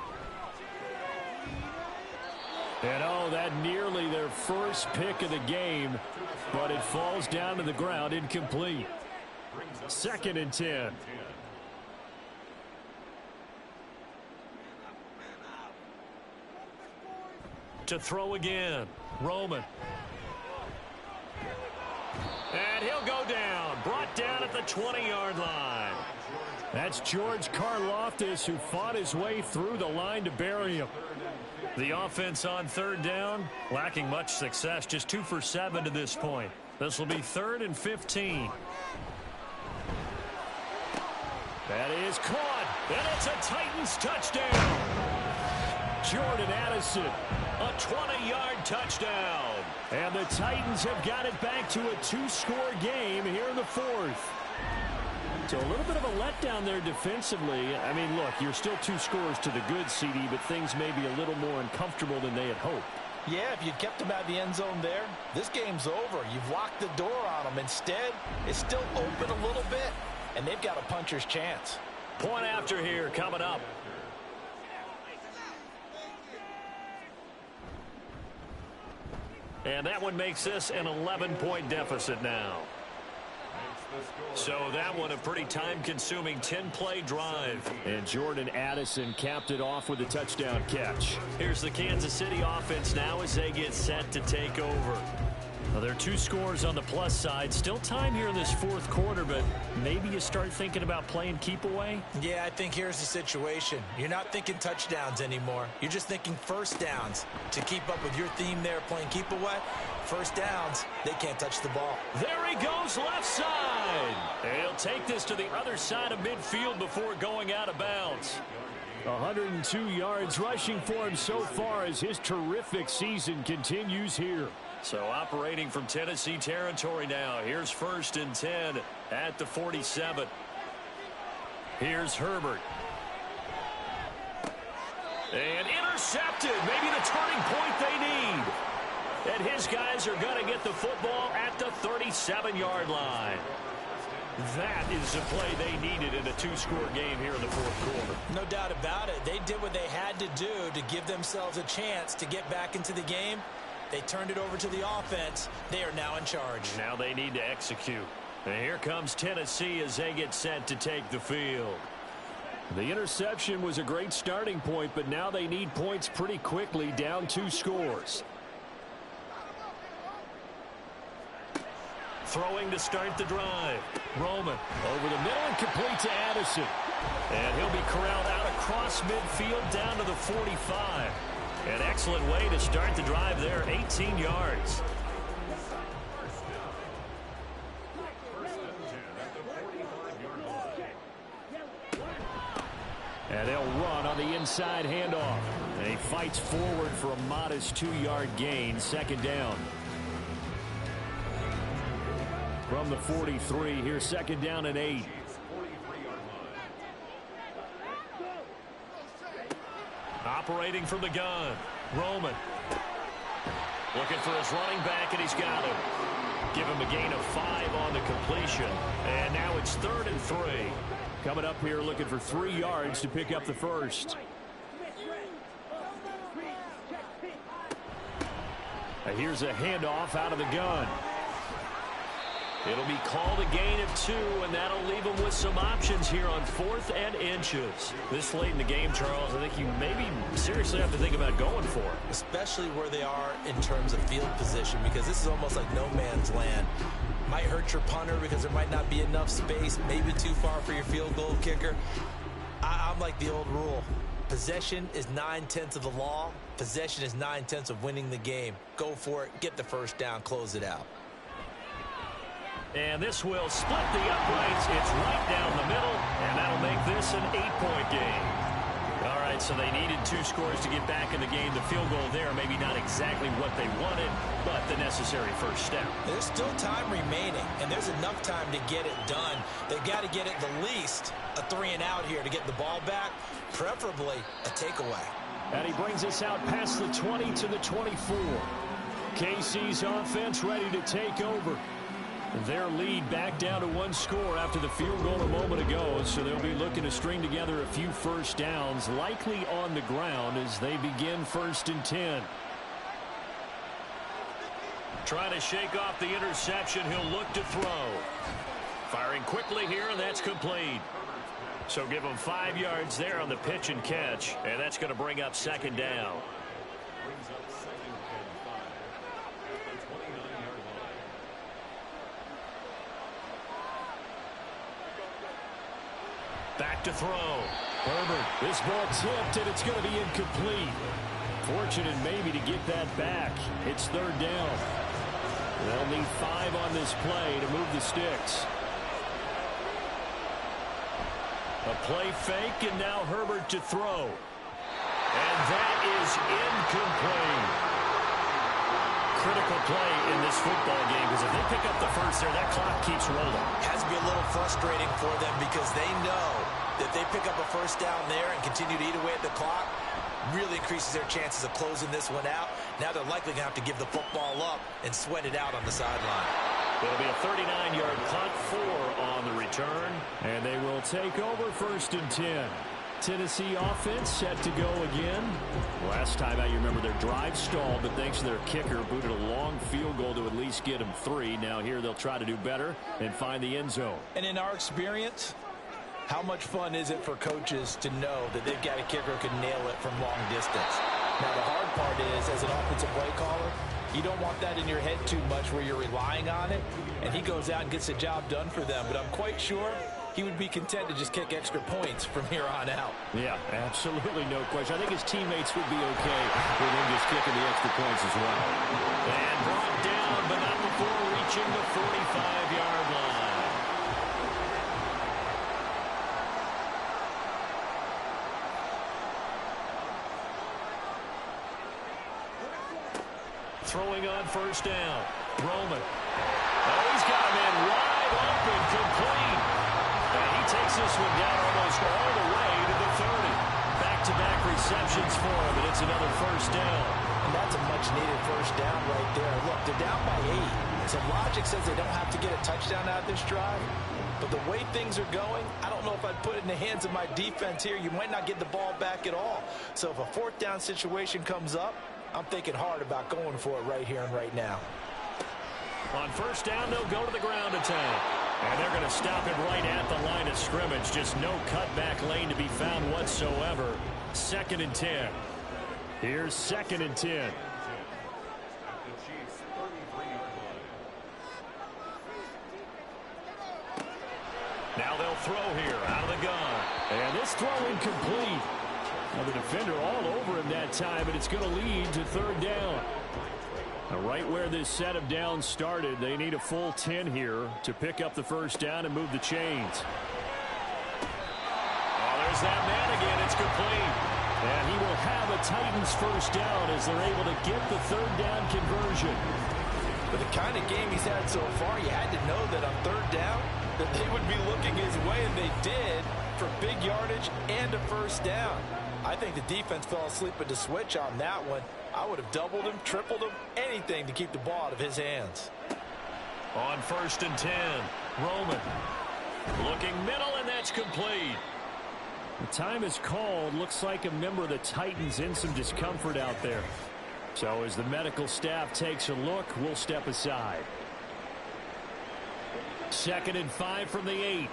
And oh, that nearly their first pick of the game, but it falls down to the ground incomplete. 2nd and 10. To throw again. Roman. And he'll go down. Brought down at the 20-yard line. That's George Karlaftis, who fought his way through the line to bury him. The offense on third down, lacking much success, just 2 for 7 to this point. This will be 3rd and 15. That is caught, and it's a Titans touchdown. Jordan Addison, a 20-yard touchdown. And the Titans have got it back to a 2-score game here in the fourth. So a little bit of a letdown there defensively. I mean, look, you're still 2 scores to the good, CD, but things may be a little more uncomfortable than they had hoped. Yeah, if you'd kept them out of the end zone there, this game's over. You've locked the door on them. Instead, it's still open a little bit, and they've got a puncher's chance. Point after here coming up. And that one makes this an 11-point deficit now. So that one a pretty time-consuming 10-play drive. And Jordan Addison capped it off with a touchdown catch. Here's the Kansas City offense now as they get set to take over. Well, there are 2 scores on the plus side. Still time here in this fourth quarter, but maybe you start thinking about playing keep away? Yeah, I think here's the situation. You're not thinking touchdowns anymore. You're just thinking first downs. To keep up with your theme there, playing keep away, first downs, they can't touch the ball. There he goes left side. He'll take this to the other side of midfield before going out of bounds. 102 yards rushing for him so far as his terrific season continues here. So operating from Tennessee territory now. Here's 1st and 10 at the 47. Here's Herbert. And intercepted. Maybe the turning point they need. And his guys are going to get the football at the 37-yard line. That is the play they needed in a 2-score game here in the fourth quarter. No doubt about it. They did what they had to do to give themselves a chance to get back into the game. They turned it over to the offense. They are now in charge. Now they need to execute. And here comes Tennessee as they get set to take the field. The interception was a great starting point, but now they need points pretty quickly, down 2 scores. Throwing to start the drive. Roman over the middle and complete to Addison. And he'll be corralled out across midfield down to the 45. An excellent way to start the drive there, 18 yards. And they'll run on the inside handoff. And he fights forward for a modest 2-yard gain, second down. From the 43, here's second down and 8. Operating from the gun, Roman. Looking for his running back, and he's got him. Give him a gain of 5 on the completion. And now it's 3rd and 3. Coming up here looking for 3 yards to pick up the first. Here's a handoff out of the gun. It'll be called a gain of 2, and that'll leave them with some options here on 4th and inches. This late in the game, Charles, I think you maybe seriously have to think about going for it. Especially where they are in terms of field position, because this is almost like no man's land. Might hurt your punter because there might not be enough space, maybe too far for your field goal kicker. I'm like the old rule. Possession is 9/10 of the law. Possession is 9/10 of winning the game. Go for it, get the first down, close it out. And this will split the uprights. It's right down the middle, and that'll make this an 8-point game. All right, so they needed 2 scores to get back in the game. The field goal there, maybe not exactly what they wanted, but the necessary first step. There's still time remaining, and there's enough time to get it done. They've got to get it the least a 3 and out here to get the ball back, preferably a takeaway. And he brings us out past the 20 to the 24. KC's offense ready to take over. Their lead back down to 1 score after the field goal a moment ago, so they'll be looking to string together a few first downs, likely on the ground as they begin 1st and 10. Trying to shake off the interception, he'll look to throw. Firing quickly here, and that's complete. So give him 5 yards there on the pitch and catch, and that's going to bring up second down. Back to throw. Herbert, this ball tipped, and it's going to be incomplete. Fortunate maybe to get that back. It's 3rd down. They'll need 5 on this play to move the sticks. A play fake, and now Herbert to throw. And that is incomplete. Critical play in this football game, because if they pick up the first there, that clock keeps rolling. Has to be a little frustrating for them because they know that they pick up a first down there and continue to eat away at the clock, really increases their chances of closing this one out. Now they're likely going to have to give the football up and sweat it out on the sideline. It'll be a 39-yard punt, 4 on the return, and they will take over 1st and 10. Tennessee offense set to go again. Last time out, you remember their drive stalled, but thanks to their kicker, booted a long field goal to at least get them 3. Now here they'll try to do better and find the end zone. And in our experience, how much fun is it for coaches to know that they've got a kicker who can nail it from long distance? Now the hard part is, as an offensive play caller, you don't want that in your head too much where you're relying on it, and he goes out and gets the job done for them. But I'm quite sure he would be content to just kick extra points from here on out. Yeah, absolutely no question. I think his teammates would be okay with him just kicking the extra points as well. And brought down, but not before reaching the 45-yard line. Throwing on 1st down. Roman. Oh, he's got a man wide open, complete. And he takes this one down almost all the way to the 30. Back-to-back receptions for him, and it's another 1st down. And that's a much-needed 1st down right there. Look, they're down by 8. So logic says they don't have to get a touchdown out of this drive. But the way things are going, I don't know if I'd put it in the hands of my defense here. You might not get the ball back at all. So if a 4th down situation comes up, I'm thinking hard about going for it right here and right now. On 1st down, they'll go to the ground attack. And they're going to stop it right at the line of scrimmage. Just no cutback lane to be found whatsoever. 2nd and 10. Here's 2nd and 10. throw here out of the gun. And this throw incomplete. Well, the defender all over him that time, and it's going to lead to third down. Now, right where this set of downs started, they need a full 10 here to pick up the first down and move the chains. Oh, there's that man again. It's complete. And he will have a Titans first down as they're able to get the third down conversion. But the kind of game he's had so far, you had to know that on third down that they would be looking his way, and they did, for big yardage and a first down. I think the defense fell asleep at the switch on that one. I would have doubled him, tripled him, anything to keep the ball out of his hands. On 1st and 10, Roman looking middle, and that's complete. The time is called. Looks like a member of the Titans in some discomfort out there. So as the medical staff takes a look, we'll step aside. 2nd and 5 from the 8.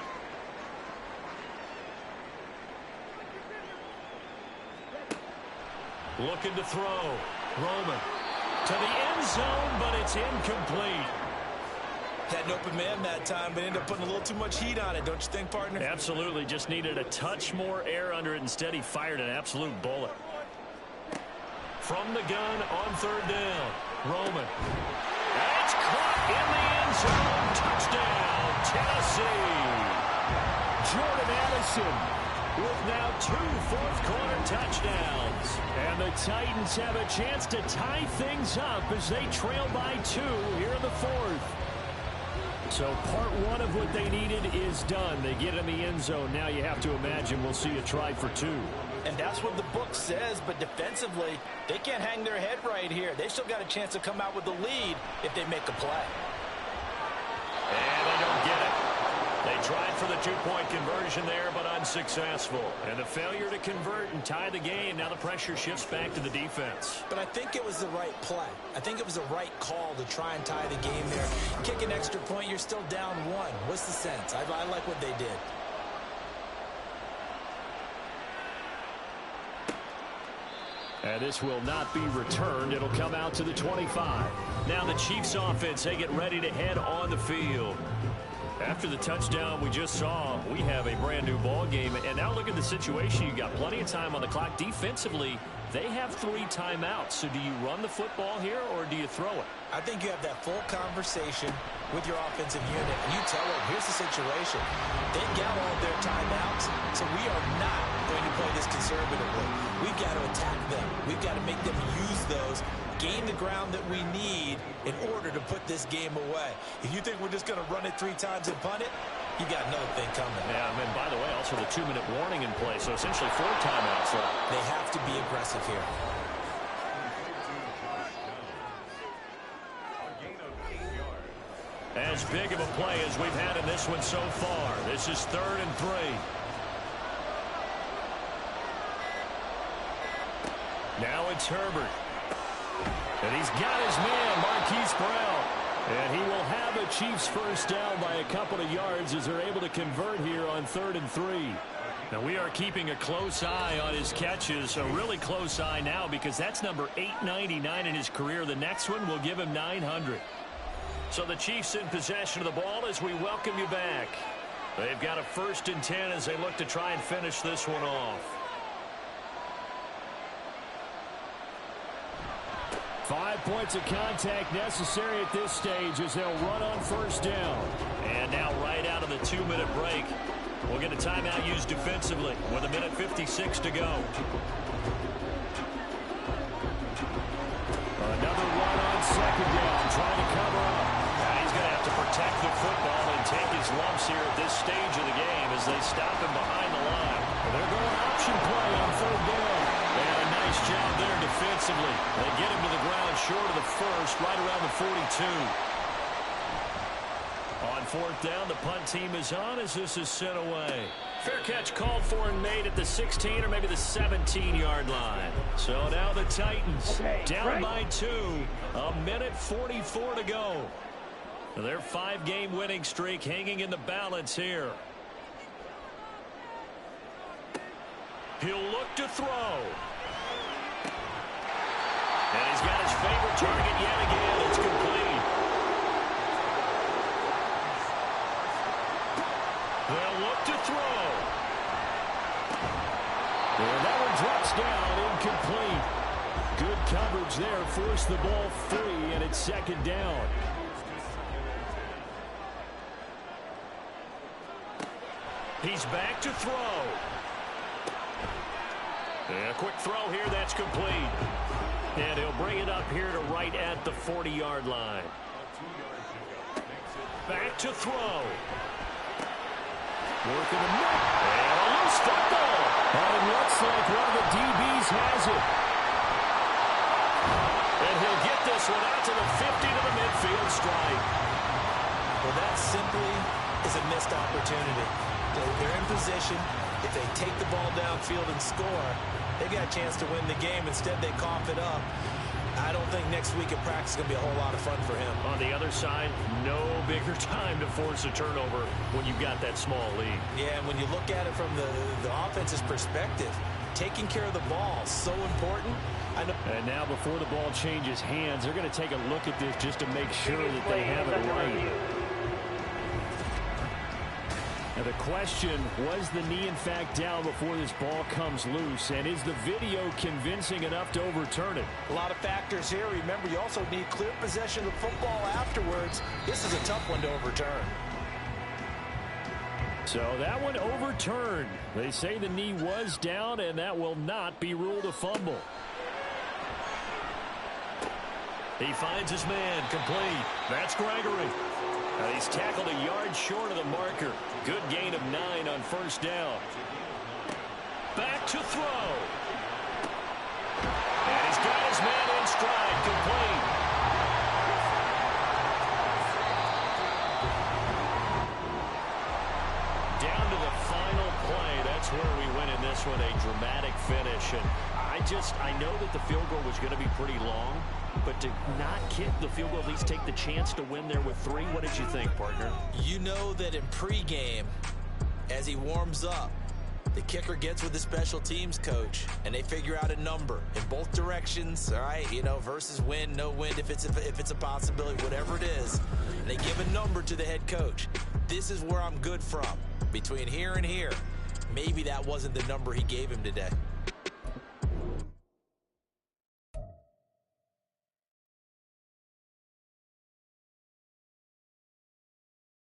Looking to throw. Roman to the end zone, but it's incomplete. Had an open man that time, but ended up putting a little too much heat on it, don't you think, partner? Absolutely. Just needed a touch more air under it. Instead, he fired an absolute bullet. From the gun on 3rd down. Roman. It's caught in the end zone. Touchdown, Tennessee. Jordan Addison with now 2 fourth-quarter touchdowns. And the Titans have a chance to tie things up as they trail by 2 here in the 4th. So part 1 of what they needed is done. They get in the end zone. Now you have to imagine we'll see a try for 2. And that's what the book says, but defensively, they can't hang their head right here. They still got a chance to come out with the lead if they make a play. And they don't get it. They tried for the 2-point conversion there, but unsuccessful. And the failure to convert and tie the game, now the pressure shifts back to the defense. But I think it was the right play. I think it was the right call to try and tie the game there. Kick an extra point, you're still down 1. What's the sense? I like what they did. And this will not be returned. It'll come out to the 25. Now the Chiefs offense, they get ready to head on the field. After the touchdown we just saw, we have a brand new ball game. And now look at the situation. You got plenty of time on the clock. Defensively, they have 3 timeouts. So do you run the football here or do you throw it? I think you have that full conversation with your offensive unit, and you tell them, here's the situation. They've got all of their timeouts, so we are not going to play this conservatively. We've got to attack them. We've got to make them use those, gain the ground that we need in order to put this game away. If you think we're just going to run it 3 times and punt it, you got another thing coming. Yeah, and by the way, also the 2-minute warning in play, so essentially 4 timeouts left. They have to be aggressive here. As big of a play as we've had in this one so far. This is 3rd and 3. Now it's Herbert. And he's got his man, Marquise Brown. And he will have a Chiefs first down by a couple of yards as they're able to convert here on 3rd and 3. Now we are keeping a close eye on his catches, a really close eye now because that's number 899 in his career. The next one will give him 900. So the Chiefs in possession of the ball as we welcome you back. They've got a 1st and 10 as they look to try and finish this one off. 5 points of contact necessary at this stage as they'll run on 1st down. And now right out of the 2-minute break, we'll get a timeout used defensively with 1:56 to go. Another run on 2nd down, trying to cover up. And he's going to have to protect the football and take his lumps here at this stage of the game as they stop him behind the line. They're going option play on 3rd down. And a nice job there defensively. They get him to the ground short of the 1st, right around the 42. On 4th down, the punt team is on as this is sent away. Fair catch called for and made at the 16 or maybe the 17-yard line. So now the Titans down by 2. 1:44 to go. Their 5-game winning streak hanging in the balance here. He'll look to throw. And he's got his favorite target yet again. It's complete. They'll look to throw. And that one drops down, incomplete. Good coverage there, forced the ball free, and it's second down. He's back to throw. And a quick throw here, that's complete. And he'll bring it up here to right at the 40-yard line. Back to throw. Working the middle. And a loose football. And it looks like one of the DBs has it. And he'll get this one out to the 50 to the midfield stripe. Well, that simply is a missed opportunity. They're in position. If they take the ball downfield and score, they got a chance to win the game. Instead, they cough it up. I don't think next week at practice is going to be a whole lot of fun for him. On the other side, no bigger time to force a turnover when you've got that small lead. Yeah, and when you look at it from the offense's perspective, taking care of the ball is so important. And now before the ball changes hands, they're going to take a look at this just to make sure that they have it right. Now the question, was the knee in fact down before this ball comes loose? And is the video convincing enough to overturn it? A lot of factors here. Remember, you also need clear possession of the football afterwards. This is a tough one to overturn. So that one overturned. They say the knee was down, and that will not be ruled a fumble. He finds his man, complete. That's Gregory. And he's tackled a yard short of the marker. Good gain of 9 on first down. Back to throw. And he's got his man in stride, complete. Down to the final play. That's where we win in this one, a dramatic finish. And I know that the field goal was going to be pretty long, but to not kick the field goal, at least take the chance to win there with 3, what did you think, partner? You know that in pregame, as he warms up, the kicker gets with the special teams coach, and they figure out a number in both directions, all right, versus win, no win, if it's a possibility, whatever it is. And they give a number to the head coach. This is where I'm good from. Between here and here, maybe that wasn't the number he gave him today.